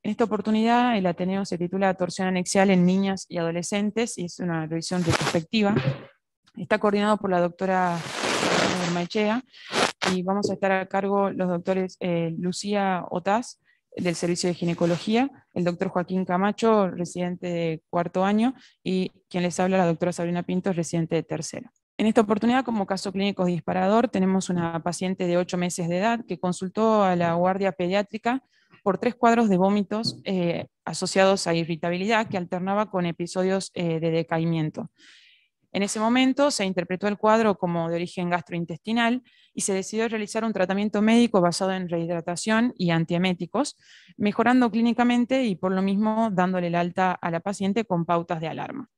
En esta oportunidad, el Ateneo se titula Torsión anexial en niñas y adolescentes, y es una revisión retrospectiva. Está coordinado por la doctora Ormaechea, y vamos a estar a cargo los doctores Lucía Otaz, del Servicio de Ginecología, el doctor Joaquín Camacho, residente de cuarto año, y quien les habla, la doctora Sabrina Pintos, residente de tercero. En esta oportunidad, como caso clínico disparador, tenemos una paciente de 8 meses de edad que consultó a la guardia pediátrica por 3 cuadros de vómitos asociados a irritabilidad que alternaba con episodios de decaimiento. En ese momento se interpretó el cuadro como de origen gastrointestinal y se decidió realizar un tratamiento médico basado en rehidratación y antieméticos, mejorando clínicamente y por lo mismo dándole el alta a la paciente con pautas de alarma.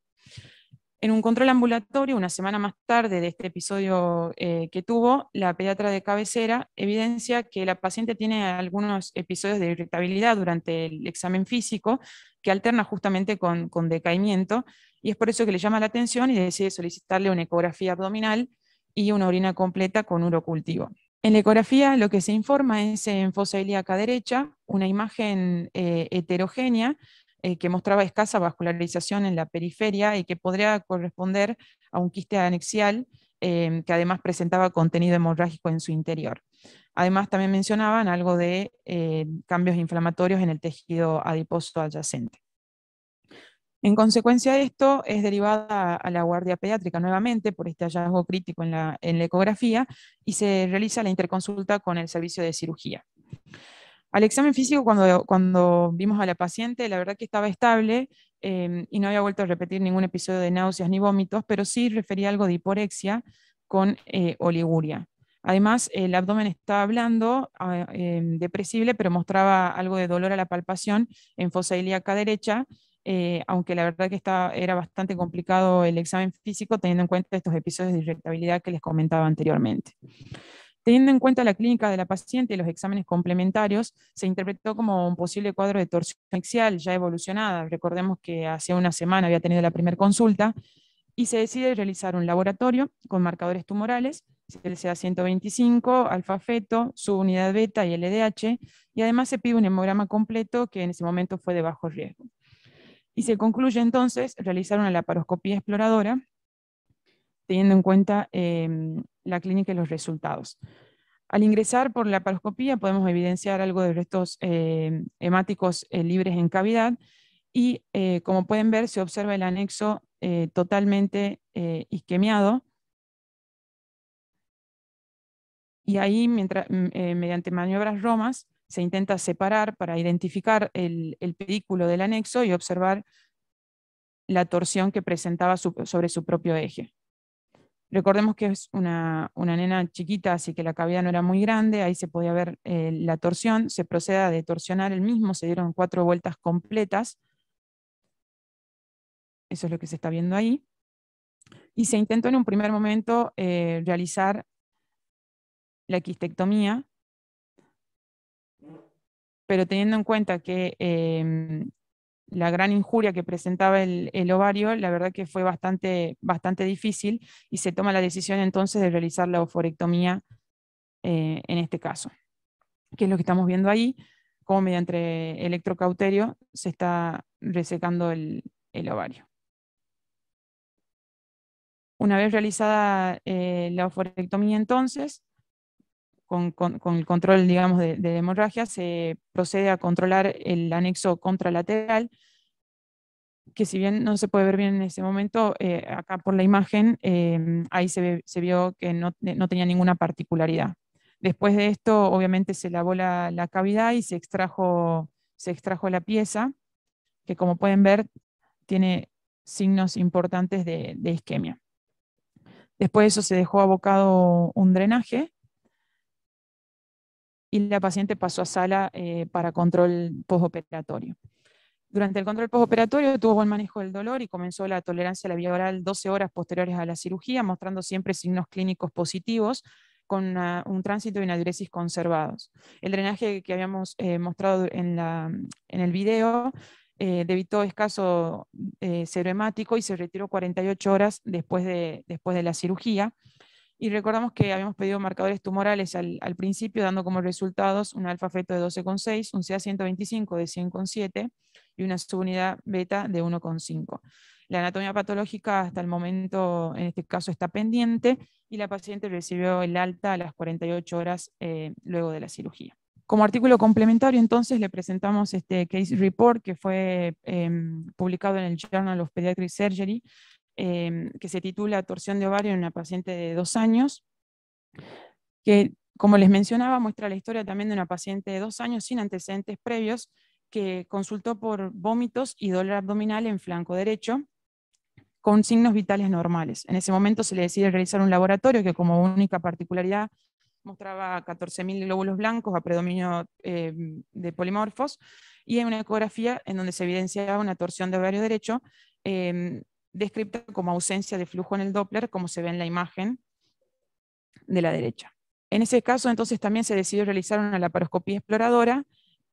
En un control ambulatorio, una semana más tarde de este episodio que tuvo, la pediatra de cabecera evidencia que la paciente tiene algunos episodios de irritabilidad durante el examen físico que alterna justamente con decaimiento, y es por eso que le llama la atención y decide solicitarle una ecografía abdominal y una orina completa con urocultivo. En la ecografía lo que se informa es en fosa ilíaca derecha, una imagen heterogénea que mostraba escasa vascularización en la periferia y que podría corresponder a un quiste anexial que además presentaba contenido hemorrágico en su interior. Además, también mencionaban algo de cambios inflamatorios en el tejido adiposo adyacente. En consecuencia de esto, es derivada a la guardia pediátrica nuevamente por este hallazgo crítico en la ecografía y se realiza la interconsulta con el servicio de cirugía. Al examen físico, cuando vimos a la paciente, la verdad que estaba estable y no había vuelto a repetir ningún episodio de náuseas ni vómitos, pero sí refería algo de hiporexia con oliguria. Además, el abdomen estaba blando, depresible, pero mostraba algo de dolor a la palpación en fosa ilíaca derecha, aunque la verdad que era bastante complicado el examen físico, teniendo en cuenta estos episodios de irritabilidad que les comentaba anteriormente. Teniendo en cuenta la clínica de la paciente y los exámenes complementarios, se interpretó como un posible cuadro de torsión axial ya evolucionada. Recordemos que hace una semana había tenido la primera consulta, y se decide realizar un laboratorio con marcadores tumorales, CLCA 125, alfa feto, subunidad beta y LDH, y además se pide un hemograma completo que en ese momento fue de bajo riesgo. Y se concluye entonces realizar una laparoscopía exploradora, teniendo en cuenta la clínica y los resultados. Al ingresar por la laparoscopía podemos evidenciar algo de restos hemáticos libres en cavidad, y como pueden ver se observa el anexo totalmente isquemiado, y ahí mediante maniobras romas se intenta separar para identificar el pedículo del anexo y observar la torsión que presentaba sobre su propio eje. Recordemos que es una nena chiquita, así que la cavidad no era muy grande, ahí se podía ver la torsión, se procede a detorsionar el mismo, se dieron 4 vueltas completas, eso es lo que se está viendo ahí, y se intentó en un primer momento realizar la quistectomía, pero teniendo en cuenta que la gran injuria que presentaba el ovario, la verdad que fue bastante difícil, y se toma la decisión entonces de realizar la oforectomía en este caso, que es lo que estamos viendo ahí, como mediante electrocauterio se está resecando el ovario. Una vez realizada la oforectomía entonces, con el control, digamos, de hemorragia, se procede a controlar el anexo contralateral, que si bien no se puede ver bien en ese momento, acá por la imagen, ahí se vio que no tenía ninguna particularidad. Después de esto, obviamente, se lavó la cavidad y se extrajo la pieza, que como pueden ver, tiene signos importantes de isquemia. Después de eso se dejó abocado un drenaje, y la paciente pasó a sala para control postoperatorio. Durante el control postoperatorio tuvo buen manejo del dolor y comenzó la tolerancia a la vía oral 12 horas posteriores a la cirugía, mostrando siempre signos clínicos positivos, con un tránsito y una diuresis conservados. El drenaje que habíamos mostrado en el video debitó escaso cero hemático y se retiró 48 horas después de la cirugía. Y recordamos que habíamos pedido marcadores tumorales al principio, dando como resultados un alfa feto de 12,6, un CA125 de 100,7 y una subunidad beta de 1,5. La anatomía patológica hasta el momento, en este caso, está pendiente y la paciente recibió el alta a las 48 horas luego de la cirugía. Como artículo complementario, entonces, le presentamos este case report que fue publicado en el Journal of Pediatric Surgery, que se titula Torsión de ovario en una paciente de 2 años, que, como les mencionaba, muestra la historia también de una paciente de 2 años sin antecedentes previos, que consultó por vómitos y dolor abdominal en flanco derecho, con signos vitales normales. En ese momento se le decide realizar un laboratorio que, como única particularidad, mostraba 14.000 glóbulos blancos a predominio de polimorfos, y en una ecografía en donde se evidenciaba una torsión de ovario derecho, descrita como ausencia de flujo en el Doppler, como se ve en la imagen de la derecha. En ese caso, entonces, también se decidió realizar una laparoscopía exploradora,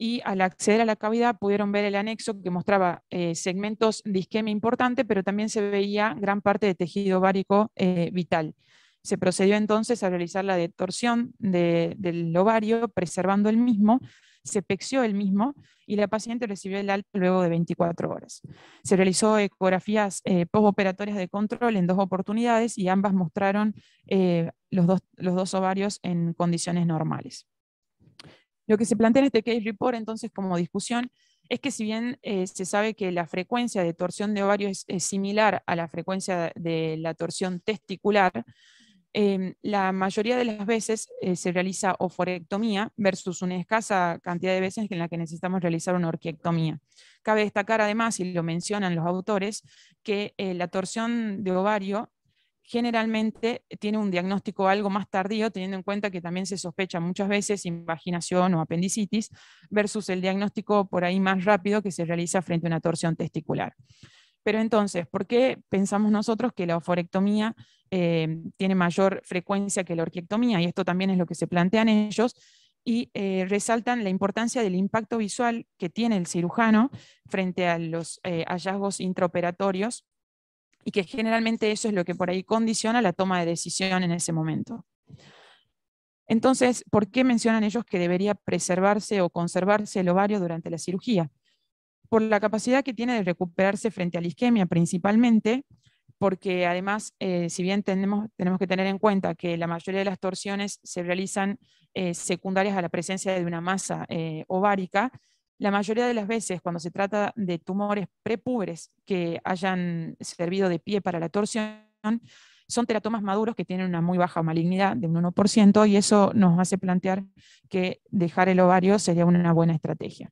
y al acceder a la cavidad pudieron ver el anexo que mostraba segmentos de isquemia importante, pero también se veía gran parte de tejido ovárico vital. Se procedió entonces a realizar la detorsión del ovario, preservando el mismo, se pexió el mismo, y la paciente recibió el alta luego de 24 horas. Se realizó ecografías postoperatorias de control en 2 oportunidades, y ambas mostraron los dos ovarios en condiciones normales. Lo que se plantea en este case report, entonces, como discusión, es que si bien se sabe que la frecuencia de torsión de ovario es similar a la frecuencia de la torsión testicular, la mayoría de las veces se realiza oforectomía versus una escasa cantidad de veces en la que necesitamos realizar una orquiectomía. Cabe destacar además, y lo mencionan los autores, que la torsión de ovario generalmente tiene un diagnóstico algo más tardío, teniendo en cuenta que también se sospecha muchas veces invaginación o apendicitis, versus el diagnóstico por ahí más rápido que se realiza frente a una torsión testicular. Pero entonces, ¿por qué pensamos nosotros que la oforectomía tiene mayor frecuencia que la orquiectomía? Y esto también es lo que se plantean ellos, y resaltan la importancia del impacto visual que tiene el cirujano frente a los hallazgos intraoperatorios, y que generalmente eso es lo que por ahí condiciona la toma de decisión en ese momento. Entonces, ¿por qué mencionan ellos que debería preservarse o conservarse el ovario durante la cirugía? Por la capacidad que tiene de recuperarse frente a la isquemia principalmente, porque además, si bien tenemos que tener en cuenta que la mayoría de las torsiones se realizan secundarias a la presencia de una masa ovárica, la mayoría de las veces cuando se trata de tumores prepúberes que hayan servido de pie para la torsión, son teratomas maduros que tienen una muy baja malignidad, de un 1%, y eso nos hace plantear que dejar el ovario sería una buena estrategia.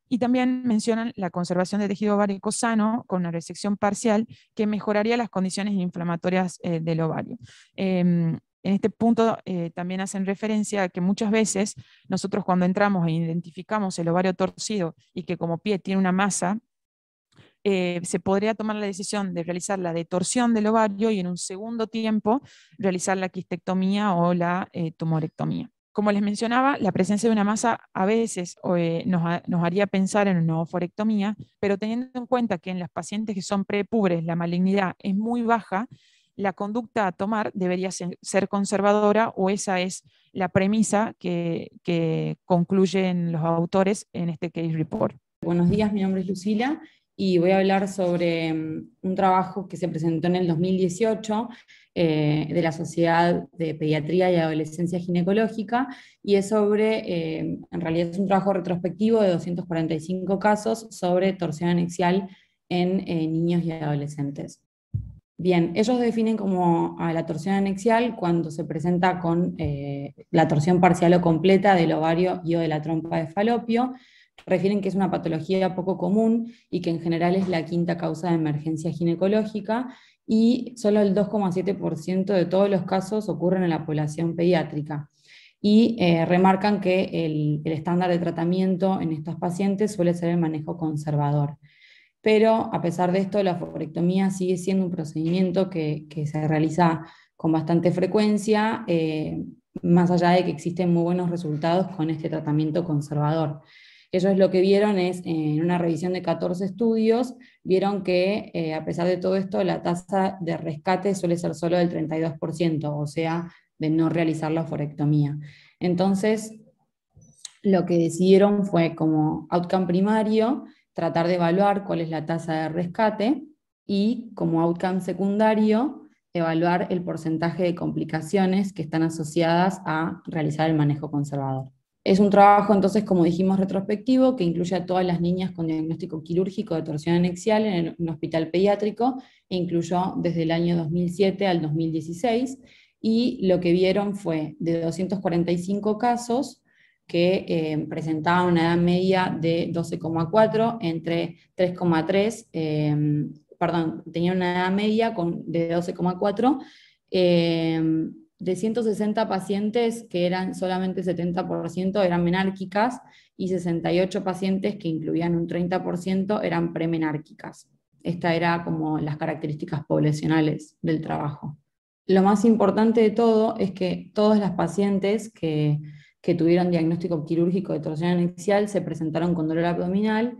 Y también mencionan la conservación de tejido ovárico sano con una resección parcial que mejoraría las condiciones inflamatorias del ovario. En este punto también hacen referencia a que muchas veces nosotros, cuando entramos e identificamos el ovario torcido y que como pie tiene una masa, se podría tomar la decisión de realizar la detorsión del ovario y en un segundo tiempo realizar la quistectomía o la tumorectomía. Como les mencionaba, la presencia de una masa a veces nos haría pensar en una oforectomía, pero teniendo en cuenta que en las pacientes que son prepubres la malignidad es muy baja, la conducta a tomar debería ser conservadora, o esa es la premisa que concluyen los autores en este case report. Buenos días, mi nombre es Lucila y voy a hablar sobre un trabajo que se presentó en el 2018 de la Sociedad de Pediatría y Adolescencia Ginecológica, y es sobre, en realidad es un trabajo retrospectivo de 245 casos sobre torsión anexial en niños y adolescentes. Bien, ellos definen como a la torsión anexial cuando se presenta con la torsión parcial o completa del ovario y o de la trompa de falopio. Refieren que es una patología poco común y que en general es la quinta causa de emergencia ginecológica, y solo el 2,7% de todos los casos ocurren en la población pediátrica. Y remarcan que el estándar de tratamiento en estos pacientes suele ser el manejo conservador. Pero a pesar de esto, la oforectomía sigue siendo un procedimiento que se realiza con bastante frecuencia, más allá de que existen muy buenos resultados con este tratamiento conservador. Ellos lo que vieron es, en una revisión de 14 estudios, vieron que a pesar de todo esto, la tasa de rescate suele ser solo del 32%, o sea, de no realizar la oforectomía. Entonces, lo que decidieron fue, como outcome primario, tratar de evaluar cuál es la tasa de rescate, y como outcome secundario, evaluar el porcentaje de complicaciones que están asociadas a realizar el manejo conservador. Es un trabajo, entonces, como dijimos, retrospectivo, que incluye a todas las niñas con diagnóstico quirúrgico de torsión anexial en un hospital pediátrico, e incluyó desde el año 2007 al 2016, y lo que vieron fue de 245 casos que presentaban una edad media de 12,4, entre 3,3, tenían una edad media de 12,4, de 160 pacientes, que eran solamente 70% eran menárquicas, y 68 pacientes, que incluían un 30%, eran premenárquicas. Estas eran como las características poblacionales del trabajo. Lo más importante de todo es que todas las pacientes que tuvieron diagnóstico quirúrgico de torsión anexial se presentaron con dolor abdominal,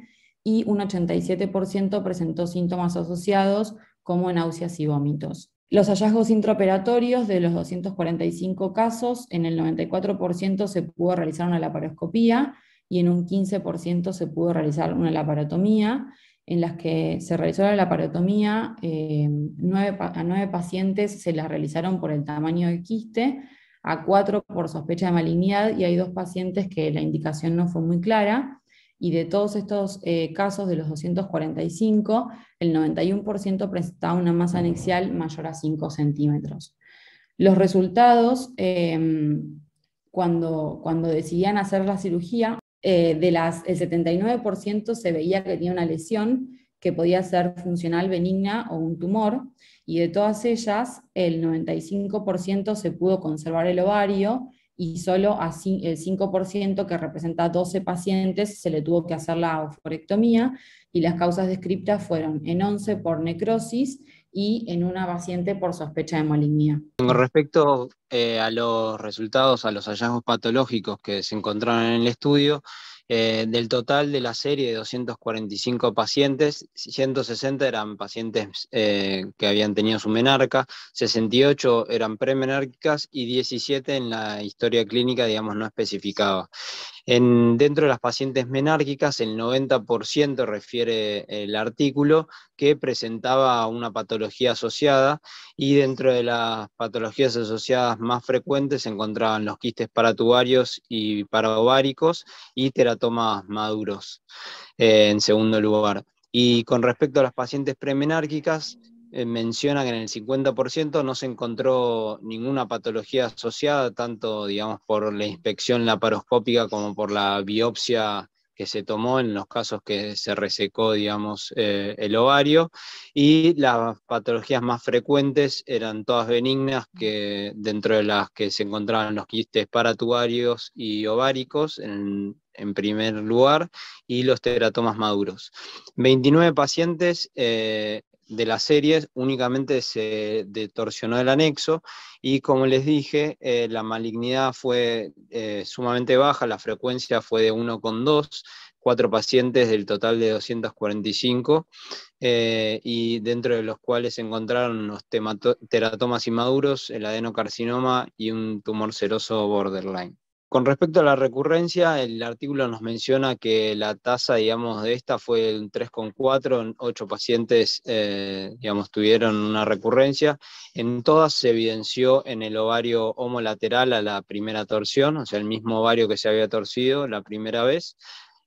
y un 87% presentó síntomas asociados como náuseas y vómitos. Los hallazgos intraoperatorios: de los 245 casos, en el 94% se pudo realizar una laparoscopía, y en un 15% se pudo realizar una laparotomía. En las que se realizó la laparotomía, a 9 pacientes se las realizaron por el tamaño del quiste, a 4 por sospecha de malignidad, y hay 2 pacientes que la indicación no fue muy clara. Y de todos estos casos, de los 245, el 91% presentaba una masa anexial mayor a 5 centímetros. Los resultados, cuando decidían hacer la cirugía, el 79% se veía que tenía una lesión que podía ser funcional benigna o un tumor, y de todas ellas, el 95% se pudo conservar el ovario, y solo el 5%, que representa 12 pacientes, se le tuvo que hacer la oforectomía, y las causas descriptas fueron en 11 por necrosis, y en una paciente por sospecha de malignidad. Con respecto a los resultados, a los hallazgos patológicos que se encontraron en el estudio, del total de la serie de 245 pacientes, 160 eran pacientes que habían tenido su menarca, 68 eran premenárquicas, y 17 en la historia clínica, digamos, no especificaba. Dentro de las pacientes menárquicas, el 90% refiere el artículo que presentaba una patología asociada, y dentro de las patologías asociadas más frecuentes se encontraban los quistes paratubarios y paraováricos, y teratomas maduros en segundo lugar. Y con respecto a las pacientes premenárquicas, menciona que en el 50% no se encontró ninguna patología asociada, tanto, digamos, por la inspección laparoscópica como por la biopsia que se tomó en los casos que se resecó, digamos, el ovario, y las patologías más frecuentes eran todas benignas, que dentro de las que se encontraban los quistes paratubarios y ováricos en primer lugar, y los teratomas maduros. 29 pacientes de las series únicamente se detorsionó el anexo, y como les dije, la malignidad fue sumamente baja, la frecuencia fue de 1,2, 4 pacientes del total de 245, y dentro de los cuales se encontraron los teratomas inmaduros, el adenocarcinoma y un tumor seroso borderline. Con respecto a la recurrencia, el artículo nos menciona que la tasa, digamos, de esta fue un 3,4, en 8 pacientes, digamos, tuvieron una recurrencia. En todas se evidenció en el ovario homolateral a la primera torsión, o sea, el mismo ovario que se había torcido la primera vez,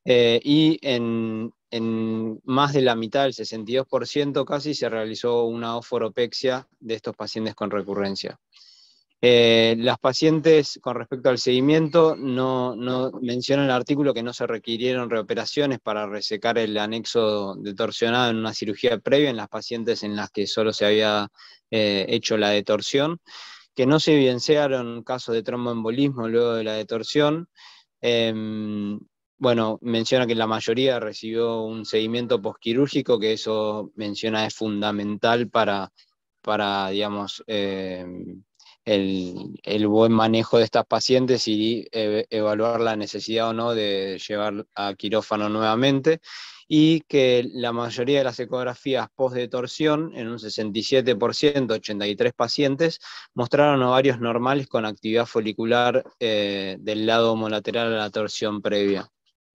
y en más de la mitad, el 62% casi, se realizó una oforopexia de estos pacientes con recurrencia. Las pacientes, con respecto al seguimiento, no menciona el artículo que no se requirieron reoperaciones para resecar el anexo detorsionado en una cirugía previa en las pacientes en las que solo se había hecho la detorsión, que no se evidenciaron casos de tromboembolismo luego de la detorsión. Bueno, menciona que la mayoría recibió un seguimiento posquirúrgico, que eso menciona es fundamental para digamos, el buen manejo de estas pacientes y evaluar la necesidad o no de llevar a quirófano nuevamente, y que la mayoría de las ecografías post-detorsión, en un 67%, 83 pacientes, mostraron ovarios normales con actividad folicular del lado homolateral a la torsión previa.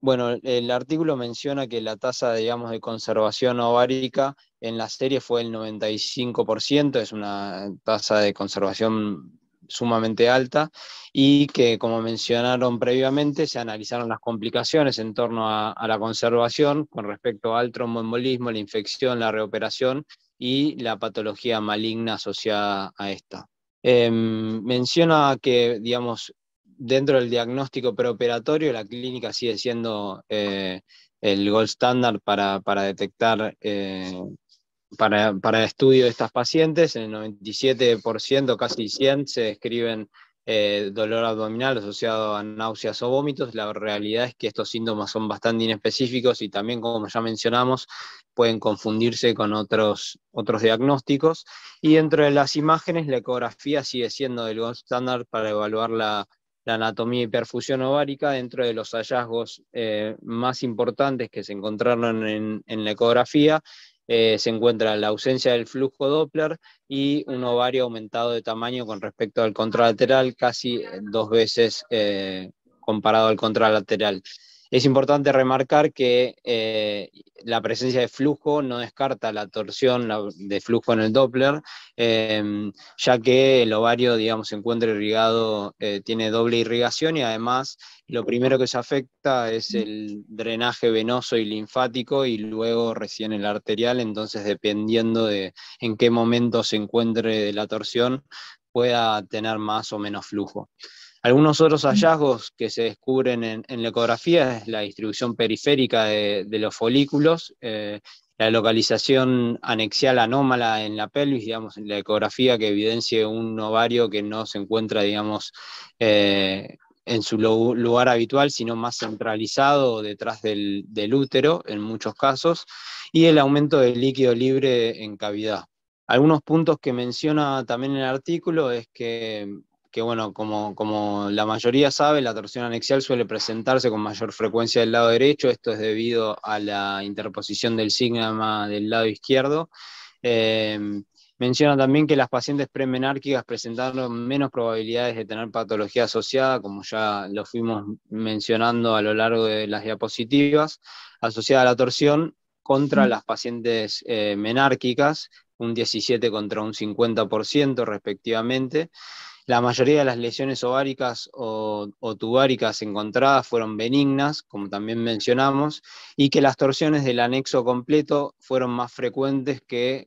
Bueno, el artículo menciona que la tasa, digamos, de conservación ovárica en la serie fue el 95%, es una tasa de conservación sumamente alta, y que, como mencionaron previamente, se analizaron las complicaciones en torno a la conservación con respecto al tromboembolismo, la infección, la reoperación y la patología maligna asociada a esta. Menciona que, digamos, dentro del diagnóstico preoperatorio, la clínica sigue siendo el gold standard para detectar, para estudio de estas pacientes. En el 97%, casi 100, se describen dolor abdominal asociado a náuseas o vómitos. La realidad es que estos síntomas son bastante inespecíficos y también, como ya mencionamos, pueden confundirse con otros diagnósticos. Y dentro de las imágenes, la ecografía sigue siendo el gold standard para evaluar la anatomía y perfusión ovárica. Dentro de los hallazgos más importantes que se encontraron en la ecografía, se encuentra la ausencia del flujo Doppler y un ovario aumentado de tamaño con respecto al contralateral, casi 2 veces comparado al contralateral. Es importante remarcar que la presencia de flujo no descarta la torsión de flujo en el Doppler, ya que el ovario, digamos, se encuentra irrigado, tiene doble irrigación, y además lo primero que se afecta es el drenaje venoso y linfático, y luego recién el arterial. Entonces, dependiendo de en qué momento se encuentre la torsión, pueda tener más o menos flujo. Algunos otros hallazgos que se descubren en la ecografía es la distribución periférica de los folículos, la localización anexial anómala en la pelvis, digamos, en la ecografía, que evidencie un ovario que no se encuentra, digamos, en su lugar habitual, sino más centralizado detrás del útero en muchos casos, y el aumento del líquido libre en cavidad. Algunos puntos que menciona también en el artículo es que bueno, como la mayoría sabe, la torsión anexial suele presentarse con mayor frecuencia del lado derecho. Esto es debido a la interposición del sigma del lado izquierdo. Menciona también que las pacientes premenárquicas presentaron menos probabilidades de tener patología asociada, como ya lo fuimos mencionando a lo largo de las diapositivas, asociada a la torsión, contra las pacientes menárquicas, un 17 contra un 50% respectivamente. La mayoría de las lesiones ováricas o tubáricas encontradas fueron benignas, como también mencionamos, y que las torsiones del anexo completo fueron más frecuentes que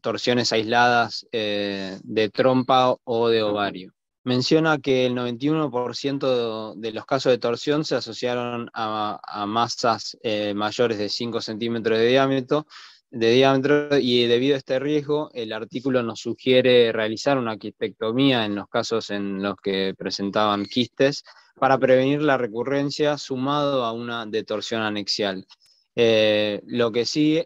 torsiones aisladas de trompa o de ovario. Menciona que el 91% de los casos de torsión se asociaron a masas mayores de 5 centímetros de diámetro, y debido a este riesgo, el artículo nos sugiere realizar una quistectomía en los casos en los que presentaban quistes, para prevenir la recurrencia, sumado a una detorsión anexial. Lo que sí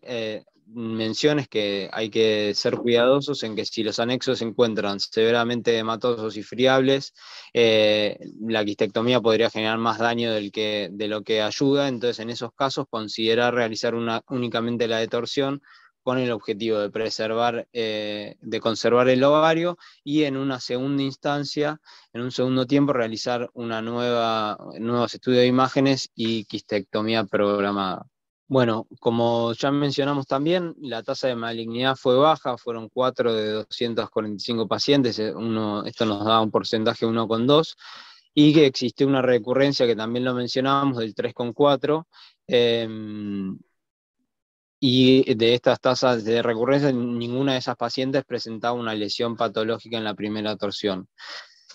menciona es que hay que ser cuidadosos en que, si los anexos se encuentran severamente hematosos y friables, la quistectomía podría generar más daño de lo que ayuda. Entonces, en esos casos, considerar realizar únicamente la detorsión, con el objetivo de preservar, de conservar el ovario, y en una segunda instancia, en un segundo tiempo, realizar nuevos estudios de imágenes y quistectomía programada. Bueno, como ya mencionamos también, la tasa de malignidad fue baja, fueron 4 de 245 pacientes, esto nos da un porcentaje 1,2, y que existió una recurrencia, que también lo mencionábamos, del 3,4, y de estas tasas de recurrencia, ninguna de esas pacientes presentaba una lesión patológica en la primera torsión.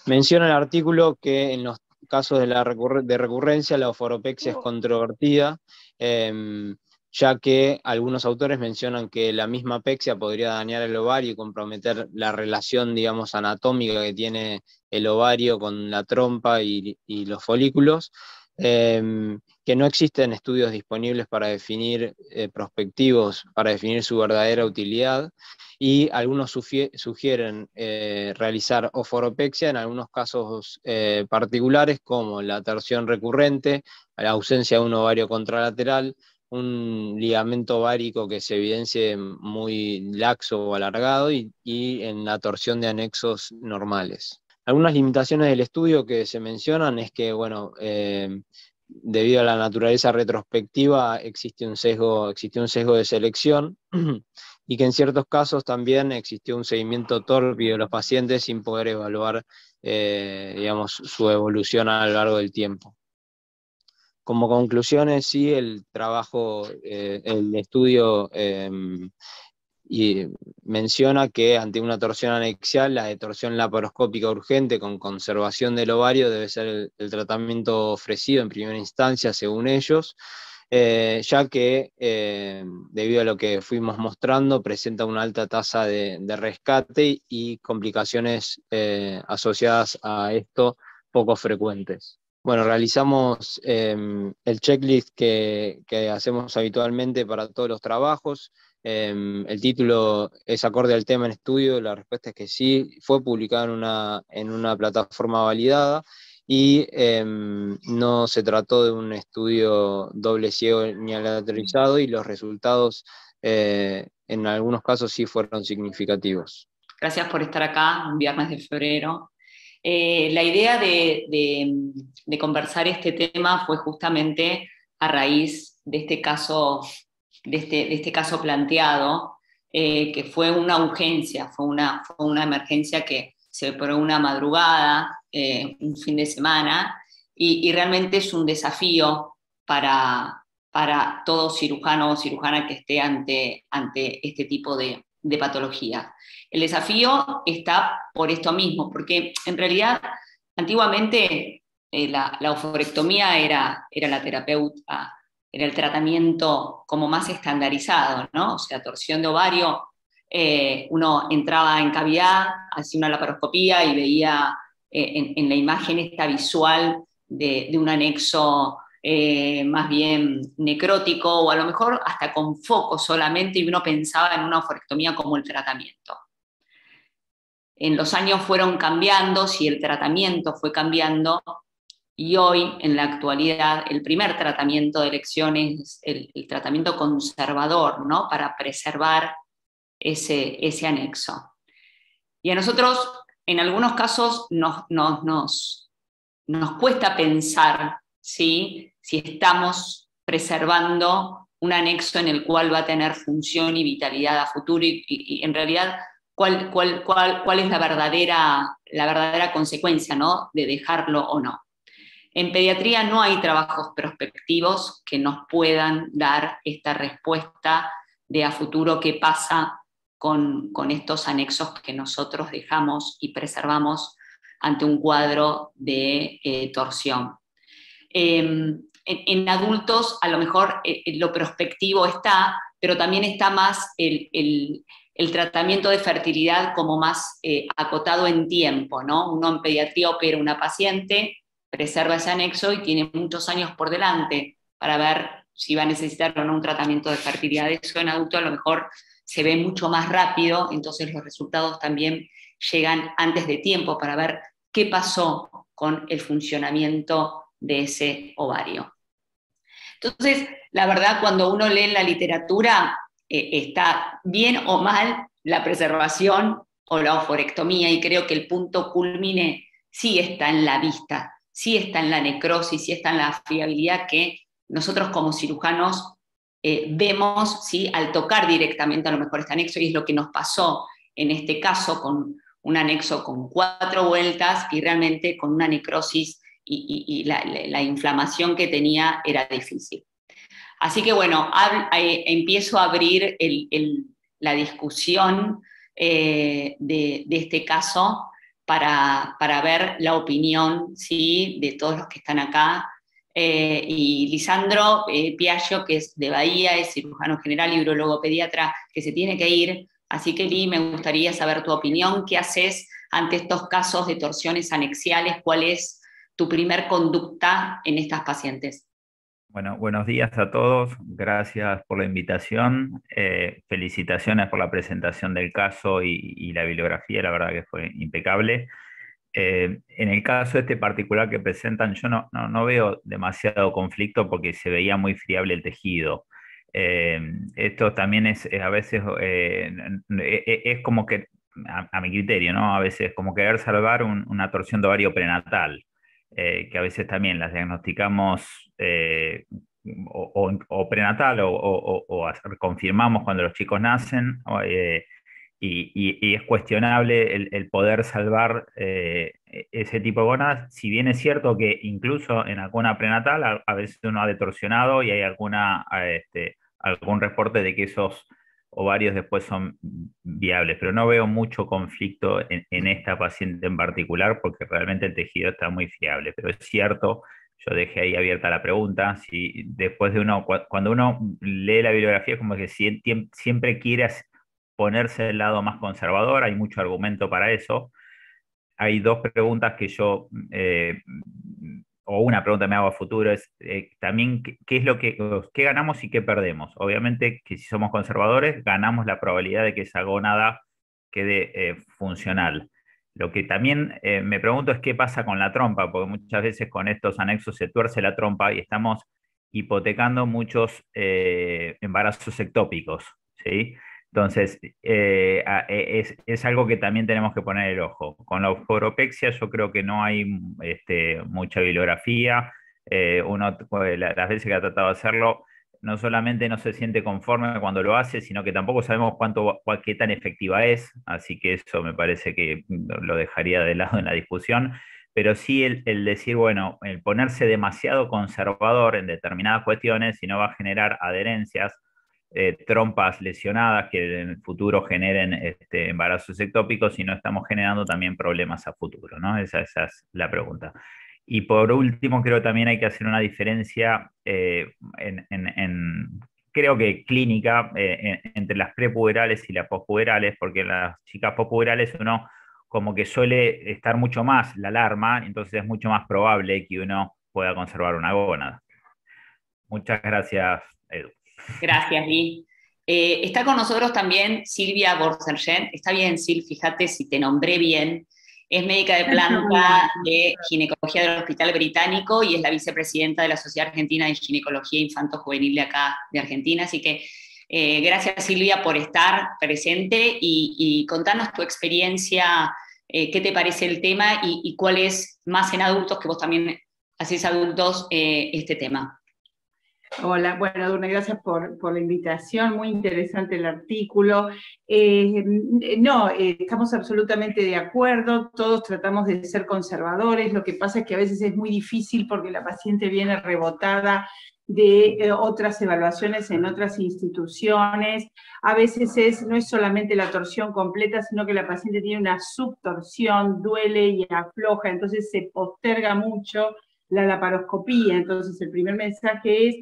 Menciona el artículo que en los casos de recurrencia, la oforopexia es controvertida, ya que algunos autores mencionan que la misma pexia podría dañar el ovario y comprometer la relación, digamos, anatómica que tiene el ovario con la trompa y los folículos. que no existen estudios disponibles para definir prospectivos, para definir su verdadera utilidad, y algunos sugieren realizar oforopexia en algunos casos particulares, como la torsión recurrente, la ausencia de un ovario contralateral, un ligamento ovárico que se evidencie muy laxo o alargado, y en la torsión de anexos normales. Algunas limitaciones del estudio que se mencionan es que, bueno, debido a la naturaleza retrospectiva existió un sesgo de selección, y que en ciertos casos también existió un seguimiento torpe de los pacientes sin poder evaluar digamos, su evolución a lo largo del tiempo. Como conclusiones, sí, el estudio y menciona que ante una torsión anexial, la torsión laparoscópica urgente con conservación del ovario debe ser el tratamiento ofrecido en primera instancia, según ellos, ya que, debido a lo que fuimos mostrando, presenta una alta tasa de rescate y complicaciones asociadas a esto poco frecuentes. Bueno, realizamos el checklist que hacemos habitualmente para todos los trabajos. El título es acorde al tema en estudio, la respuesta es que sí, fue publicado en una plataforma validada, y no se trató de un estudio doble ciego ni aleatorizado, y los resultados en algunos casos sí fueron significativos. Gracias por estar acá, un viernes de febrero. La idea de conversar este tema fue justamente a raíz de este caso, de este caso planteado, que fue una urgencia, fue una emergencia que se por una madrugada, un fin de semana, y realmente es un desafío para todo cirujano o cirujana que esté ante este tipo de patología. El desafío está por esto mismo, porque en realidad antiguamente la oforectomía era la terapeuta, era el tratamiento como más estandarizado, ¿no? O sea, torsión de ovario, uno entraba en cavidad, hacía una laparoscopía y veía en la imagen esta visual de un anexo más bien necrótico, o a lo mejor hasta con foco solamente, y uno pensaba en una oforectomía como el tratamiento. En los años fueron cambiando, si el tratamiento fue cambiando, y hoy, en la actualidad, el primer tratamiento de elección es el tratamiento conservador, ¿no? Para preservar ese anexo. Y a nosotros, en algunos casos, nos cuesta pensar, ¿sí?, si estamos preservando un anexo en el cual va a tener función y vitalidad a futuro, y en realidad cuál es la verdadera consecuencia, ¿no?, de dejarlo o no. En pediatría no hay trabajos prospectivos que nos puedan dar esta respuesta de a futuro qué pasa con estos anexos que nosotros dejamos y preservamos ante un cuadro de torsión. En adultos a lo mejor lo prospectivo está, pero también está más el tratamiento de fertilidad como más acotado en tiempo, ¿no? Uno en pediatría opera una paciente, preserva ese anexo y tiene muchos años por delante para ver si va a necesitar o no un tratamiento de fertilidad. Eso en adulto a lo mejor se ve mucho más rápido, entonces los resultados también llegan antes de tiempo para ver qué pasó con el funcionamiento de ese ovario. Entonces, la verdad, cuando uno lee en la literatura, está bien o mal la preservación o la oforectomía, y creo que el punto culmine sí está en la vista, sí está en la necrosis, sí está en la fiabilidad que nosotros como cirujanos vemos, ¿sí?, al tocar directamente a lo mejor este anexo, y es lo que nos pasó en este caso con un anexo con 4 vueltas y realmente con una necrosis, y la inflamación que tenía era difícil. Así que bueno, empiezo a abrir la discusión de este caso para ver la opinión, ¿sí?, de todos los que están acá. Y Lisandro Piaggio, que es de Bahía, es cirujano general y urologo pediatra, que se tiene que ir. Así que, Li, me gustaría saber tu opinión. ¿Qué haces ante estos casos de torsiones anexiales? ¿Cuál es tu primer conducta en estas pacientes? Bueno, buenos días a todos. Gracias por la invitación. Felicitaciones por la presentación del caso y la bibliografía. La verdad que fue impecable. En el caso este particular que presentan, yo no veo demasiado conflicto porque se veía muy friable el tejido. Esto también es a veces, es como que, a mi criterio, ¿no? A veces como querer salvar una torsión de ovario prenatal, que a veces también las diagnosticamos o prenatal o confirmamos cuando los chicos nacen. Y es cuestionable el poder salvar ese tipo de gónadas, si bien es cierto que incluso en alguna prenatal a veces uno ha detorsionado y hay algún reporte de que esos ovarios después son viables, pero no veo mucho conflicto en esta paciente en particular porque realmente el tejido está muy fiable, pero es cierto. Yo dejé ahí abierta la pregunta, si después de cuando uno lee la bibliografía, es como que siempre quiere ponerse del lado más conservador, hay mucho argumento para eso. Hay dos preguntas que yo, o una pregunta me hago a futuro, es también qué ganamos y qué perdemos. Obviamente que si somos conservadores, ganamos la probabilidad de que esa gónada quede funcional. Lo que también me pregunto es qué pasa con la trompa, porque muchas veces con estos anexos se tuerce la trompa y estamos hipotecando muchos embarazos ectópicos, ¿sí? Entonces, es algo que también tenemos que poner el ojo. Con la oforopexia yo creo que no hay mucha bibliografía. Las veces que ha tratado de hacerlo, no solamente no se siente conforme cuando lo hace, sino que tampoco sabemos qué tan efectiva es. Así que eso me parece que lo dejaría de lado en la discusión. Pero sí el decir, bueno, el ponerse demasiado conservador en determinadas cuestiones, si no va a generar adherencias, trompas lesionadas que en el futuro generen embarazos ectópicos y no estamos generando también problemas a futuro, ¿no? Esa es la pregunta. Y por último, creo que también hay que hacer una diferencia creo que clínica entre las prepuberales y las pospuberales, porque en las chicas pospuberales uno como que suele estar mucho más la alarma, entonces es mucho más probable que uno pueda conservar una gónada. Muchas gracias, Edu. Gracias, Lee. Está con nosotros también Silvia Borsergen. Está bien, Sil, fíjate si te nombré bien. Es médica de planta de ginecología del Hospital Británico y es la vicepresidenta de la Sociedad Argentina de Ginecología Infanto-Juvenil de acá, de Argentina. Así que gracias, Silvia, por estar presente y contarnos tu experiencia, qué te parece el tema y cuál es, más en adultos, que vos también hacés adultos, este tema. Hola, bueno, Durne, gracias por la invitación, muy interesante el artículo. Estamos absolutamente de acuerdo, todos tratamos de ser conservadores, lo que pasa es que a veces es muy difícil porque la paciente viene rebotada de otras evaluaciones en otras instituciones. A veces no es solamente la torsión completa, sino que la paciente tiene una subtorsión, duele y afloja, entonces se posterga mucho la laparoscopía. Entonces el primer mensaje es,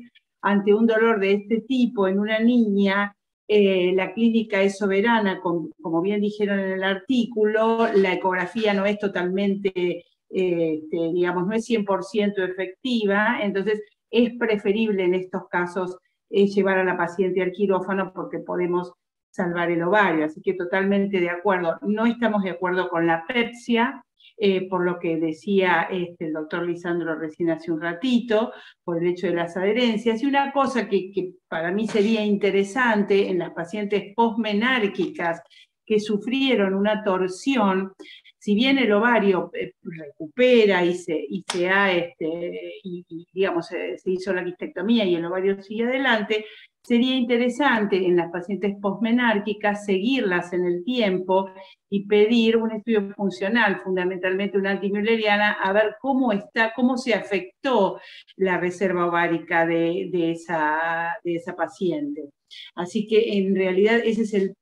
ante un dolor de este tipo en una niña, la clínica es soberana, como bien dijeron en el artículo, la ecografía no es totalmente, digamos, no es 100% efectiva, entonces es preferible en estos casos llevar a la paciente al quirófano porque podemos salvar el ovario, así que totalmente de acuerdo. No estamos de acuerdo con la pepsia, por lo que decía el doctor Lisandro recién hace un ratito, por el hecho de las adherencias. Y una cosa que para mí sería interesante en las pacientes posmenárquicas que sufrieron una torsión, si bien el ovario recupera digamos, se hizo la quistectomía y el ovario sigue adelante, sería interesante en las pacientes posmenárquicas seguirlas en el tiempo y pedir un estudio funcional, fundamentalmente una antimülleriana, a ver cómo se afectó la reserva ovárica de esa paciente. Así que en realidad ese es el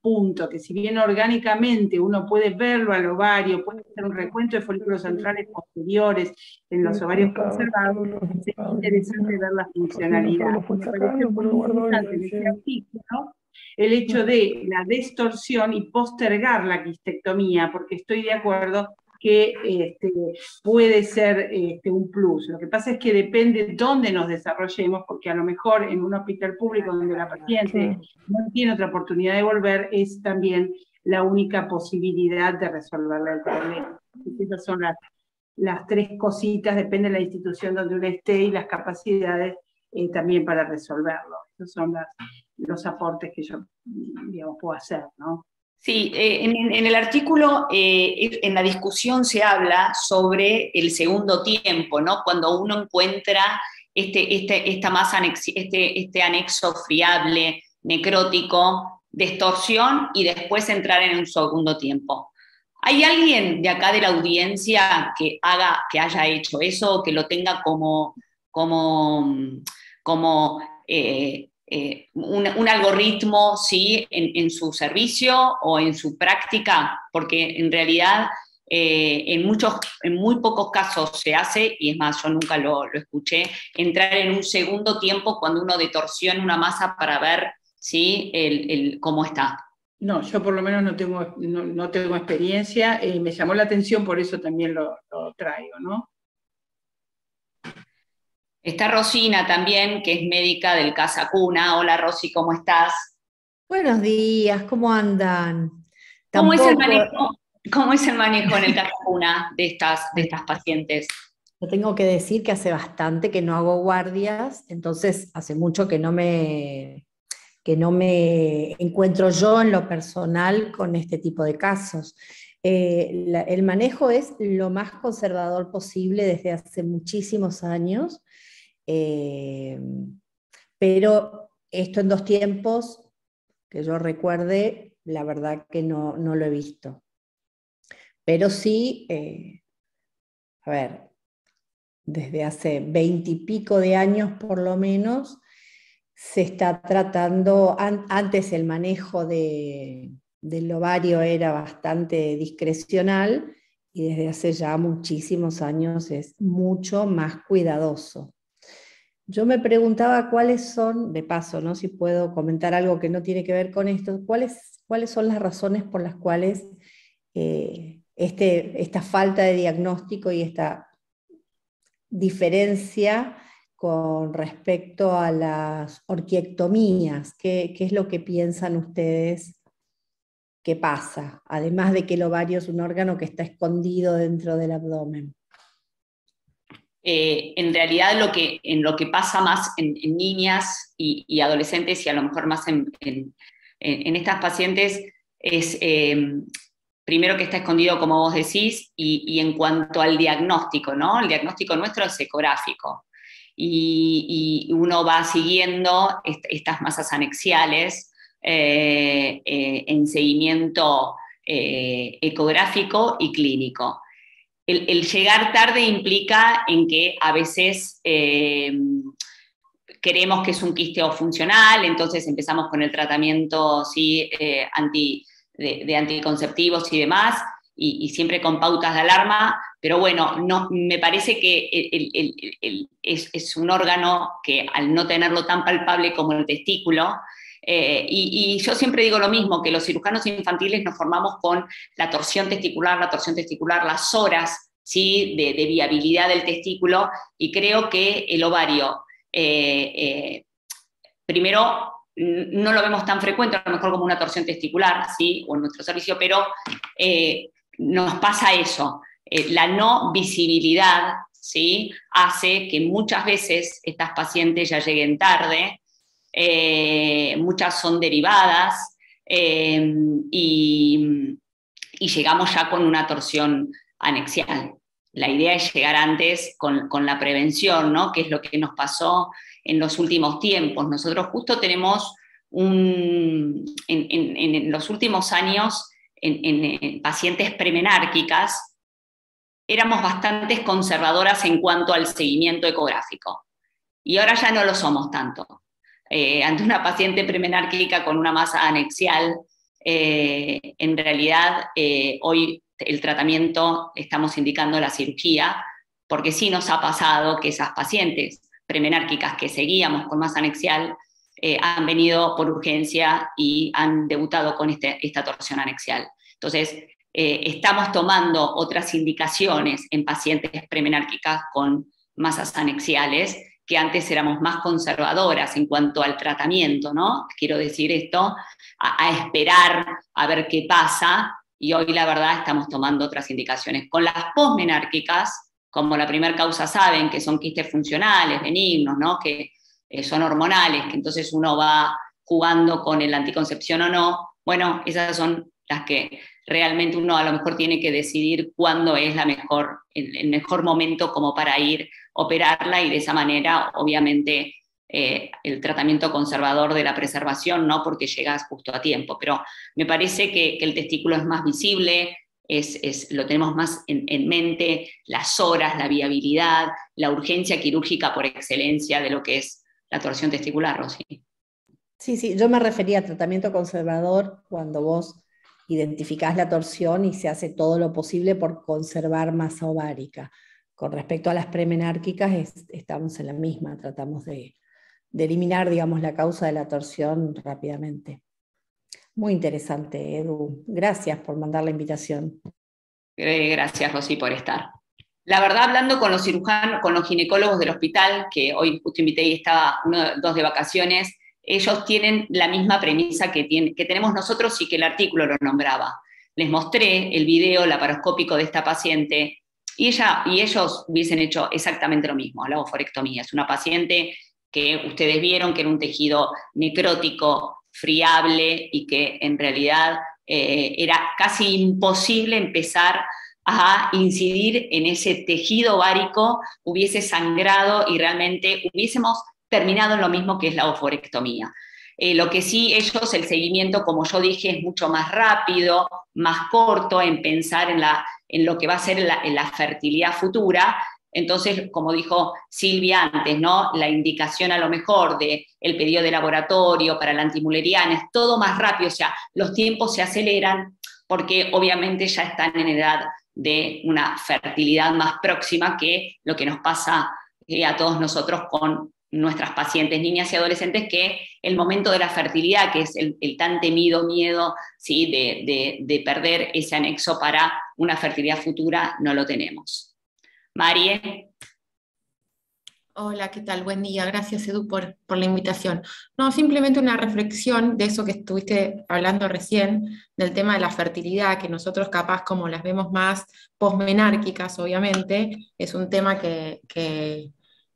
punto, que si bien orgánicamente uno puede verlo al ovario, puede hacer un recuento de folículos centrales posteriores en los ovarios conservados, es interesante ver la funcionalidad. Me pareció muy interesante en este artículo el hecho de la distorsión y postergar la quistectomía, porque estoy de acuerdo que puede ser un plus. Lo que pasa es que depende de dónde nos desarrollemos, porque a lo mejor en un hospital público donde la paciente no tiene otra oportunidad de volver, es también la única posibilidad de resolverle el problema. Esas son las tres cositas, depende de la institución donde uno esté y las capacidades también para resolverlo. Esos son los aportes que yo, digamos, puedo hacer, ¿no? Sí, en el artículo, en la discusión se habla sobre el segundo tiempo, ¿no? Cuando uno encuentra este anexo friable, necrótico, de extorsión, y después entrar en un segundo tiempo. ¿Hay alguien de acá de la audiencia que haya hecho eso, que lo tenga como un algoritmo, ¿sí? en su servicio o en su práctica? Porque en realidad en muy pocos casos se hace, y es más, yo nunca lo escuché, entrar en un segundo tiempo cuando uno detorsiona una masa para ver, ¿sí? cómo está. No, yo por lo menos no tengo experiencia, me llamó la atención, por eso también lo traigo, ¿no? Está Rosina también, que es médica del Casa Cuna. Hola Rosy, ¿cómo estás? Buenos días, ¿cómo andan? ¿Cómo es el manejo en el Casa Cuna de estas pacientes? Yo tengo que decir que hace bastante que no hago guardias, entonces hace mucho que no me encuentro yo en lo personal con este tipo de casos. El manejo es lo más conservador posible desde hace muchísimos años, pero esto en 2 tiempos, que yo recuerde, la verdad que no lo he visto. Pero sí, a ver, desde hace 20 y pico de años por lo menos, se está tratando, antes el manejo del ovario era bastante discrecional, y desde hace ya muchísimos años es mucho más cuidadoso. Yo me preguntaba cuáles son, de paso, ¿no? Si puedo comentar algo que no tiene que ver con esto, cuáles son las razones por las cuales esta falta de diagnóstico y esta diferencia con respecto a las orquiectomías. ¿Qué es lo que piensan ustedes que pasa? Además de que el ovario es un órgano que está escondido dentro del abdomen. En realidad lo que pasa más en niñas y adolescentes, y a lo mejor más en estas pacientes, es primero que está escondido, como vos decís, y en cuanto al diagnóstico, ¿no? El diagnóstico nuestro es ecográfico, y uno va siguiendo estas masas anexiales en seguimiento ecográfico y clínico. El llegar tarde implica en que a veces creemos que es un quisteo funcional, entonces empezamos con el tratamiento, ¿sí? de anticonceptivos y demás, y siempre con pautas de alarma, pero bueno, me parece que es un órgano que, al no tenerlo tan palpable como el testículo, y yo siempre digo lo mismo, que los cirujanos infantiles nos formamos con la torsión testicular, las horas, ¿sí? de viabilidad del testículo, y creo que el ovario, primero, no lo vemos tan frecuente, a lo mejor como una torsión testicular, ¿sí? o en nuestro servicio, pero nos pasa eso. La no visibilidad, ¿sí? hace que muchas veces estas pacientes ya lleguen tarde, muchas son derivadas, y llegamos ya con una torsión anexial. La idea es llegar antes con la prevención, ¿no? que es lo que nos pasó en los últimos tiempos. Nosotros justo tenemos en los últimos años, en pacientes premenárquicas, éramos bastante conservadoras en cuanto al seguimiento ecográfico, y ahora ya no lo somos tanto. Ante una paciente premenárquica con una masa anexial, en realidad hoy el tratamiento, estamos indicando la cirugía, porque sí nos ha pasado que esas pacientes premenárquicas que seguíamos con masa anexial han venido por urgencia y han debutado con esta torsión anexial. Entonces, estamos tomando otras indicaciones en pacientes premenárquicas con masas anexiales, que antes éramos más conservadoras en cuanto al tratamiento, ¿no? Quiero decir esto, a esperar a ver qué pasa, y hoy la verdad estamos tomando otras indicaciones. Con las posmenárquicas, como la primera causa saben que son quistes funcionales, benignos, ¿no? Que son hormonales, que entonces uno va jugando con el anticoncepción o no, bueno, esas son las que realmente uno a lo mejor tiene que decidir cuándo es el mejor momento como para ir a operarla, y de esa manera, obviamente, el tratamiento conservador de la preservación, no porque llegas justo a tiempo, pero me parece que el testículo es más visible, lo tenemos más en mente, las horas, la viabilidad, la urgencia quirúrgica por excelencia de lo que es la torsión testicular, Rosy. Sí, yo me refería a tratamiento conservador cuando vos identificás la torsión y se hace todo lo posible por conservar masa ovárica. Con respecto a las premenárquicas, estamos en la misma, tratamos de eliminar, digamos, la causa de la torsión rápidamente. Muy interesante, Edu. Gracias por mandar la invitación. Gracias, Rosy, por estar. La verdad, hablando con los cirujanos, con los ginecólogos del hospital, que hoy justo invité y estaba dos de vacaciones, ellos tienen la misma premisa que tenemos nosotros y que el artículo lo nombraba. Les mostré el video laparoscópico de esta paciente y ellos hubiesen hecho exactamente lo mismo, la oophorectomía. Es una paciente que ustedes vieron que era un tejido necrótico, friable, y que en realidad era casi imposible empezar a incidir en ese tejido ovárico, hubiese sangrado y realmente hubiésemos terminado en lo mismo que es la oophorectomía. Lo que sí, ellos, el seguimiento, como yo dije, es mucho más rápido, más corto en pensar en lo que va a ser la fertilidad futura. Entonces, como dijo Silvia antes, ¿no? La indicación a lo mejor del pedido de laboratorio para la antimuleriana es todo más rápido, o sea, los tiempos se aceleran porque obviamente ya están en edad de una fertilidad más próxima, que lo que nos pasa a todos nosotros con nuestras pacientes, niñas y adolescentes, que el momento de la fertilidad, que es el tan temido miedo, ¿sí? de perder ese anexo para una fertilidad futura, no lo tenemos. Marie. Hola, ¿qué tal? Buen día. Gracias, Edu, por la invitación. No, simplemente una reflexión de eso que estuviste hablando recién, del tema de la fertilidad, que nosotros capaz como las vemos más posmenárquicas, obviamente, es un tema que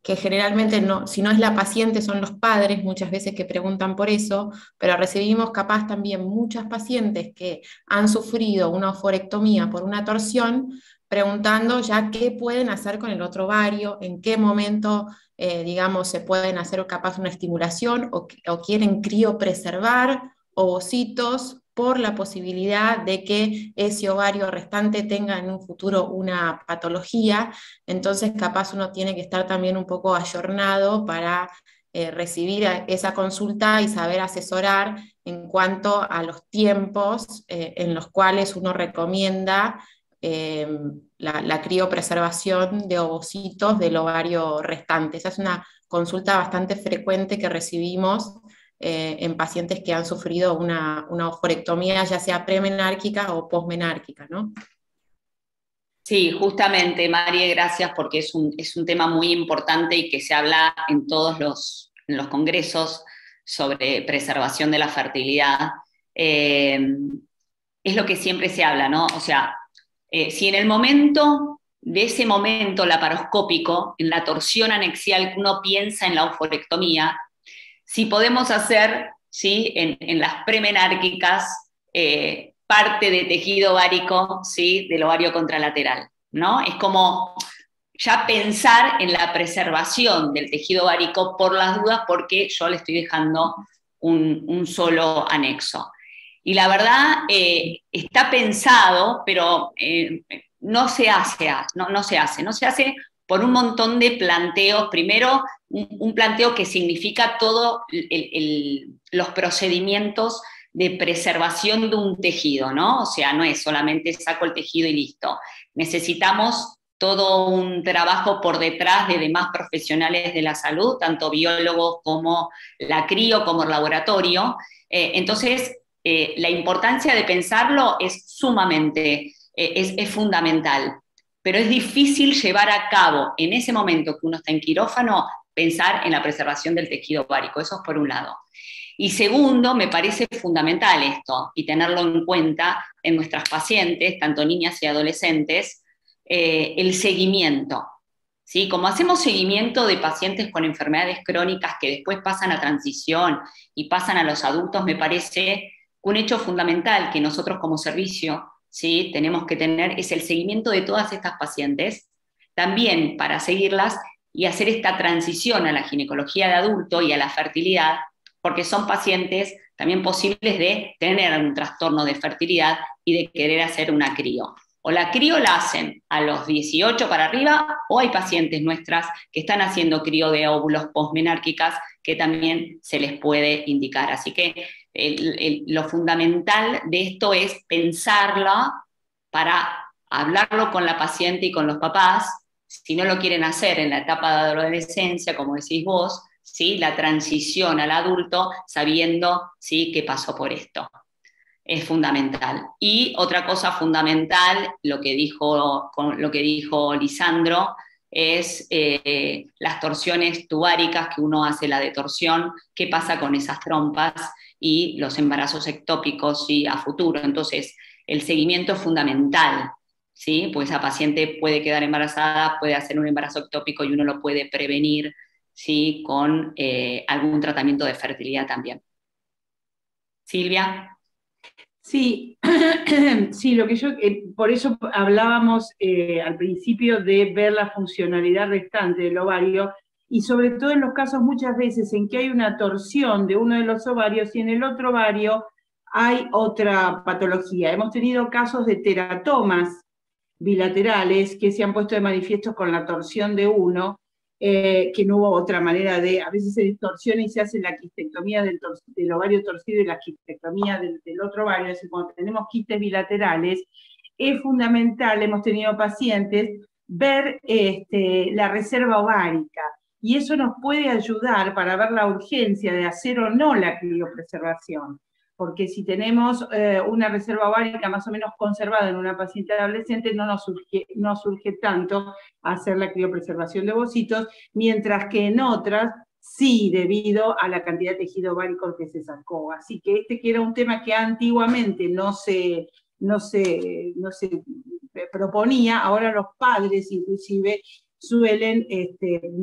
generalmente, no, si no es la paciente, son los padres muchas veces que preguntan por eso, pero recibimos capaz también muchas pacientes que han sufrido una oophorectomía por una torsión, preguntando ya qué pueden hacer con el otro ovario, en qué momento, digamos, se pueden hacer capaz una estimulación o quieren criopreservar ovocitos por la posibilidad de que ese ovario restante tenga en un futuro una patología. Entonces capaz uno tiene que estar también un poco ayornado para recibir esa consulta y saber asesorar en cuanto a los tiempos en los cuales uno recomienda la criopreservación de ovocitos del ovario restante. Esa es una consulta bastante frecuente que recibimos en pacientes que han sufrido una oophorectomía, ya sea premenárquica o posmenárquica, ¿no? Sí, justamente, María, gracias, porque es un tema muy importante y que se habla en todos los congresos sobre preservación de la fertilidad. Es lo que siempre se habla, ¿no? O sea, si en el momento de ese momento laparoscópico, en la torsión anexial, uno piensa en la oophorectomía, si podemos hacer, ¿sí? en las premenárquicas, parte de tejido ovárico, ¿sí? del ovario contralateral, ¿no? Es como ya pensar en la preservación del tejido ovárico por las dudas, porque yo le estoy dejando un solo anexo. Y la verdad, está pensado, pero no se hace por un montón de planteos. Primero, un planteo que significa todos los procedimientos de preservación de un tejido, ¿no? O sea, no es solamente saco el tejido y listo. Necesitamos todo un trabajo por detrás de demás profesionales de la salud, tanto biólogos como la crío, como el laboratorio. Entonces, la importancia de pensarlo es sumamente, es fundamental, pero es difícil llevar a cabo en ese momento que uno está en quirófano, pensar en la preservación del tejido ovárico, eso es por un lado. Y segundo, me parece fundamental esto, y tenerlo en cuenta en nuestras pacientes, tanto niñas y adolescentes, el seguimiento. ¿Sí? Como hacemos seguimiento de pacientes con enfermedades crónicas que después pasan a transición y pasan a los adultos, me parece un hecho fundamental que nosotros como servicio, ¿sí?, tenemos que tener, es el seguimiento de todas estas pacientes, también para seguirlas y hacer esta transición a la ginecología de adulto y a la fertilidad, porque son pacientes también posibles de tener un trastorno de fertilidad y de querer hacer una crío. O la crío la hacen a los 18 para arriba, o hay pacientes nuestras que están haciendo crío de óvulos posmenárquicas que también se les puede indicar. Así que lo fundamental de esto es pensarla para hablarlo con la paciente y con los papás, si no lo quieren hacer en la etapa de adolescencia, como decís vos, ¿sí?, la transición al adulto sabiendo, ¿sí?, qué pasó por esto. Es fundamental. Y otra cosa fundamental, lo que dijo Lisandro, es las torsiones tubáricas, que uno hace la detorsión, qué pasa con esas trompas y los embarazos ectópicos, ¿sí?, a futuro. Entonces, el seguimiento es fundamental, ¿sí?, pues esa paciente puede quedar embarazada, puede hacer un embarazo ectópico y uno lo puede prevenir, ¿sí?, con algún tratamiento de fertilidad también. Silvia. Sí, sí, lo que por eso hablábamos al principio de ver la funcionalidad restante del ovario, y sobre todo en los casos muchas veces en que hay una torsión de uno de los ovarios y en el otro ovario hay otra patología. Hemos tenido casos de teratomas bilaterales que se han puesto de manifiesto con la torsión de uno, que no hubo otra manera a veces se distorsiona y se hace la quistectomía del ovario torcido y la quistectomía del otro ovario. Es decir, cuando tenemos quistes bilaterales, es fundamental, hemos tenido pacientes, ver la reserva ovárica, y eso nos puede ayudar para ver la urgencia de hacer o no la criopreservación. Porque si tenemos una reserva ovárica más o menos conservada en una paciente adolescente, no nos surge tanto hacer la criopreservación de ovocitos, mientras que en otras sí, debido a la cantidad de tejido ovárico que se sacó. Así que que era un tema que antiguamente no se proponía, ahora los padres inclusive suelen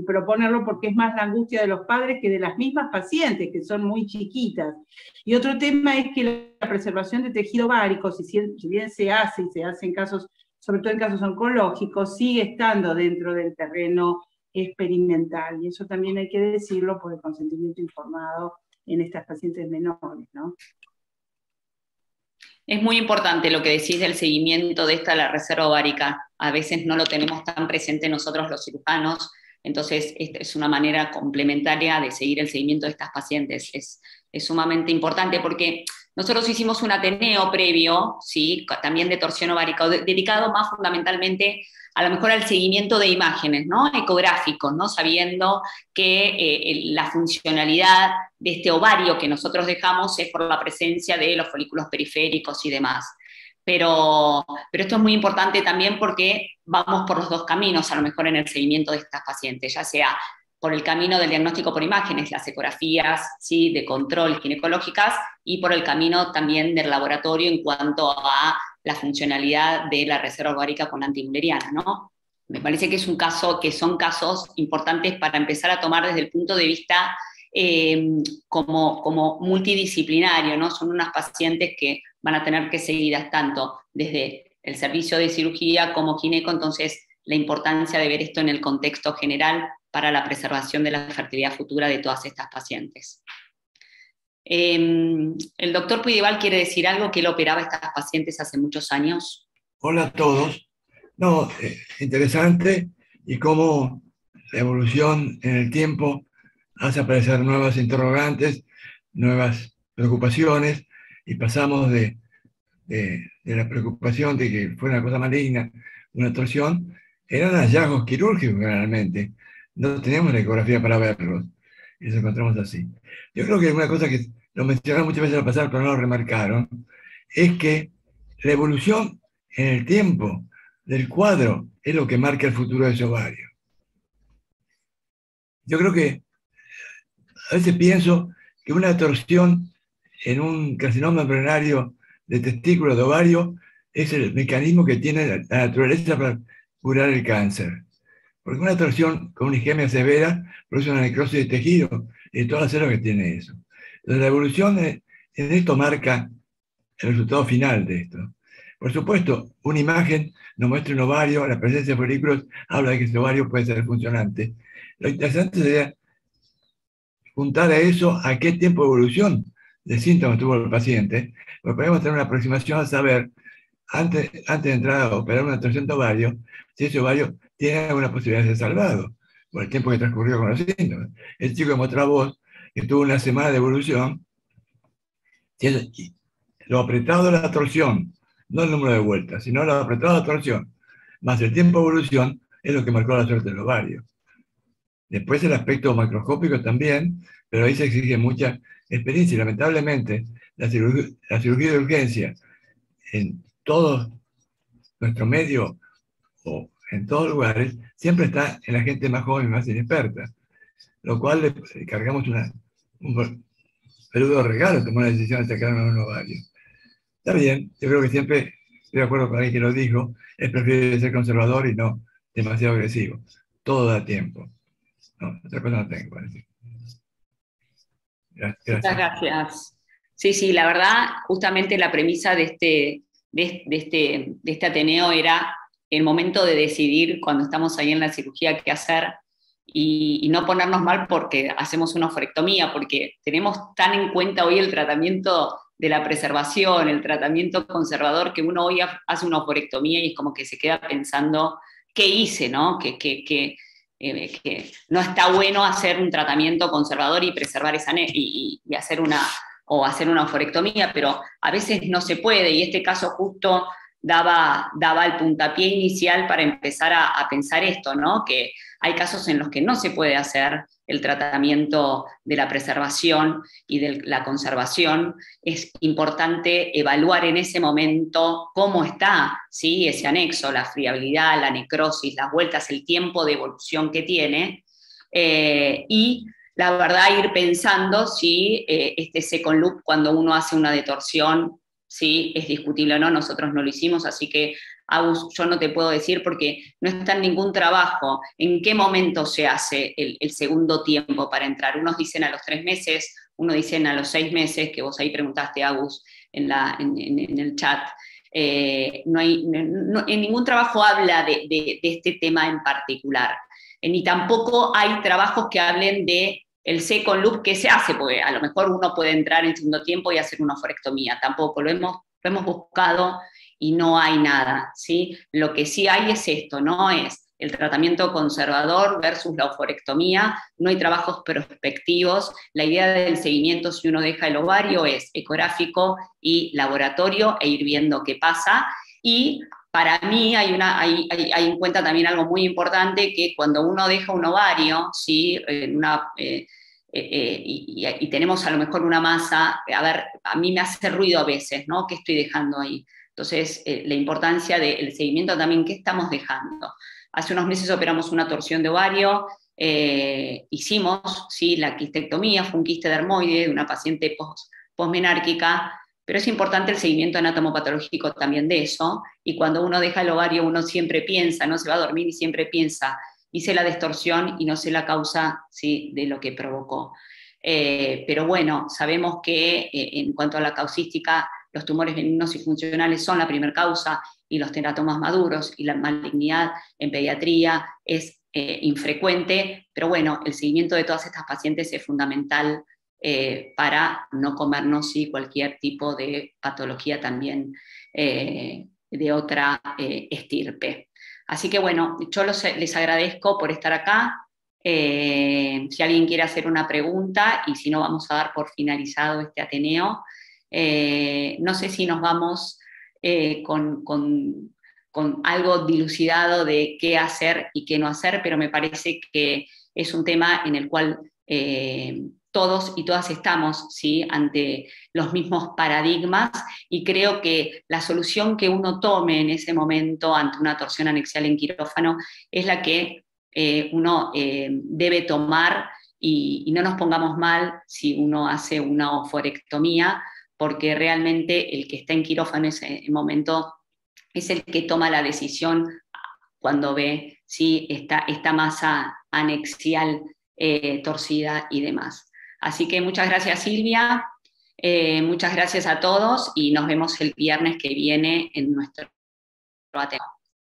proponerlo, porque es más la angustia de los padres que de las mismas pacientes, que son muy chiquitas. Y otro tema es que la preservación de tejido ovárico, si bien se hace, y se hace en casos, sobre todo en casos oncológicos, sigue estando dentro del terreno experimental, y eso también hay que decirlo por el consentimiento informado en estas pacientes menores, ¿no? Es muy importante lo que decís del seguimiento de la reserva ovárica. A veces no lo tenemos tan presente nosotros los cirujanos, entonces esta es una manera complementaria de seguir el seguimiento de estas pacientes. Es sumamente importante porque nosotros hicimos un Ateneo previo, ¿sí?, también de torsión ovárica, dedicado más fundamentalmente a lo mejor al seguimiento de imágenes, ¿no?, ecográficos, ¿no?, sabiendo que la funcionalidad de este ovario que nosotros dejamos es por la presencia de los folículos periféricos y demás. Pero esto es muy importante también porque vamos por los dos caminos, a lo mejor en el seguimiento de estas pacientes, ya sea por el camino del diagnóstico por imágenes, las ecografías, ¿sí?, de control ginecológicas, y por el camino también del laboratorio en cuanto a la funcionalidad de la reserva ovárica con antimuleriana, ¿no? Me parece que son casos importantes para empezar a tomar desde el punto de vista como multidisciplinario, ¿no? Son unas pacientes que van a tener que seguidas tanto desde el servicio de cirugía como gineco, entonces la importancia de ver esto en el contexto general para la preservación de la fertilidad futura de todas estas pacientes. El doctor Puideval quiere decir algo, que él operaba a estas pacientes hace muchos años. Hola a todos. No, interesante, y cómo la evolución en el tiempo hace aparecer nuevas interrogantes, nuevas preocupaciones, y pasamos de la preocupación de que fuera una cosa maligna, una torsión, eran hallazgos quirúrgicos generalmente. No teníamos la ecografía para verlos. y nos encontramos así. Yo creo que una cosa que lo mencionaron muchas veces al pasar, pero no lo remarcaron, es que la evolución en el tiempo del cuadro es lo que marca el futuro de ese ovario. Yo creo que a veces pienso que una torsión en un carcinoma embrionario de testículo de ovario es el mecanismo que tiene la naturaleza para curar el cáncer. Porque una torsión con una isquemia severa produce una necrosis de tejido y todas las células que tiene eso. Entonces la evolución en esto marca el resultado final de esto. Por supuesto, una imagen nos muestra un ovario, la presencia de folículos habla de que ese ovario puede ser funcionante. Lo interesante sería juntar a eso a qué tiempo de evolución de síntomas tuvo el paciente, porque podemos tener una aproximación a saber, antes de entrar a operar una torsión de ovario, si ese ovario tiene alguna posibilidad de ser salvado, por el tiempo que transcurrió con los síntomas. El chico que mostró a vos, que tuvo una semana de evolución, lo apretado de la torsión, no el número de vueltas, sino lo apretado de la torsión, más el tiempo de evolución, es lo que marcó la suerte del ovario. Después el aspecto macroscópico también, pero ahí se exige mucha experiencia y lamentablemente la cirugía de urgencia en todo nuestro medio o en todos lugares siempre está en la gente más joven y más inexperta, lo cual le cargamos un peludo regalo, tomar la decisión de sacar un ovario. Está bien, yo creo que siempre estoy de acuerdo con alguien que lo dijo, es preferible ser conservador y no demasiado agresivo. Todo da tiempo. No, otra cosa no tengo para decir. Gracias. Muchas gracias. Sí, sí, la verdad, justamente la premisa de este Ateneo era el momento de decidir cuando estamos ahí en la cirugía qué hacer y no ponernos mal porque hacemos una oforectomía, porque tenemos tan en cuenta hoy el tratamiento de la preservación, el tratamiento conservador, que uno hoy hace una oforectomía y es como que se queda pensando, ¿qué hice, no? Que no está bueno hacer un tratamiento conservador y preservar esa y hacer una oforectomía, pero a veces no se puede, y este caso justo daba el puntapié inicial para empezar a pensar esto, ¿no? Que hay casos en los que no se puede hacer el tratamiento de la preservación y de la conservación. Es importante evaluar en ese momento cómo está, ¿sí? Ese anexo, la friabilidad, la necrosis, las vueltas, el tiempo de evolución que tiene, y la verdad ir pensando si este second loop, cuando uno hace una detorsión, si es discutible o no. Nosotros no lo hicimos, así que Agus, yo no te puedo decir porque no está en ningún trabajo en qué momento se hace el segundo tiempo para entrar. Unos dicen a los 3 meses, unos dicen a los 6 meses, que vos ahí preguntaste, Agus, en el chat. En ningún trabajo habla de este tema en particular, ni tampoco hay trabajos que hablen de el second loop que se hace, porque a lo mejor uno puede entrar en segundo tiempo y hacer una oforectomía. Tampoco lo hemos buscado y no hay nada, ¿sí? Lo que sí hay es esto, ¿no? Es el tratamiento conservador versus la oforectomía. No hay trabajos prospectivos. La idea del seguimiento, si uno deja el ovario, es ecográfico y laboratorio, e ir viendo qué pasa. Y para mí hay en cuenta también algo muy importante, que cuando uno deja un ovario, ¿sí? Y tenemos a lo mejor una masa, a mí me hace ruido a veces, ¿no? ¿Qué estoy dejando ahí? Entonces, la importancia del seguimiento también, ¿qué estamos dejando? Hace unos meses operamos una torsión de ovario, hicimos, ¿sí? La quistectomía, fue un quiste dermoide de una paciente posmenárquica, pero es importante el seguimiento anatomopatológico también de eso, y cuando uno deja el ovario uno siempre piensa, no se va a dormir y siempre piensa, hice la distorsión y no sé la causa, ¿sí? De lo que provocó. Pero bueno, sabemos que en cuanto a la causística, los tumores benignos y funcionales son la primera causa, y los teratomas maduros y la malignidad en pediatría es infrecuente, pero bueno, el seguimiento de todas estas pacientes es fundamental para no comernos, ¿sí? Cualquier tipo de patología también de otra estirpe. Así que bueno, yo les agradezco por estar acá. Si alguien quiere hacer una pregunta, y si no, vamos a dar por finalizado este Ateneo. No sé si nos vamos con algo dilucidado de qué hacer y qué no hacer, pero me parece que es un tema en el cual todos y todas estamos, ¿sí?, ante los mismos paradigmas, y creo que la solución que uno tome en ese momento ante una torsión anexial en quirófano es la que uno debe tomar, y no nos pongamos mal si uno hace una oforectomía, porque realmente el que está en quirófano en ese momento es el que toma la decisión cuando ve si esta masa anexial torcida y demás. Así que muchas gracias, Silvia, muchas gracias a todos, y nos vemos el viernes que viene en nuestro Ateneo.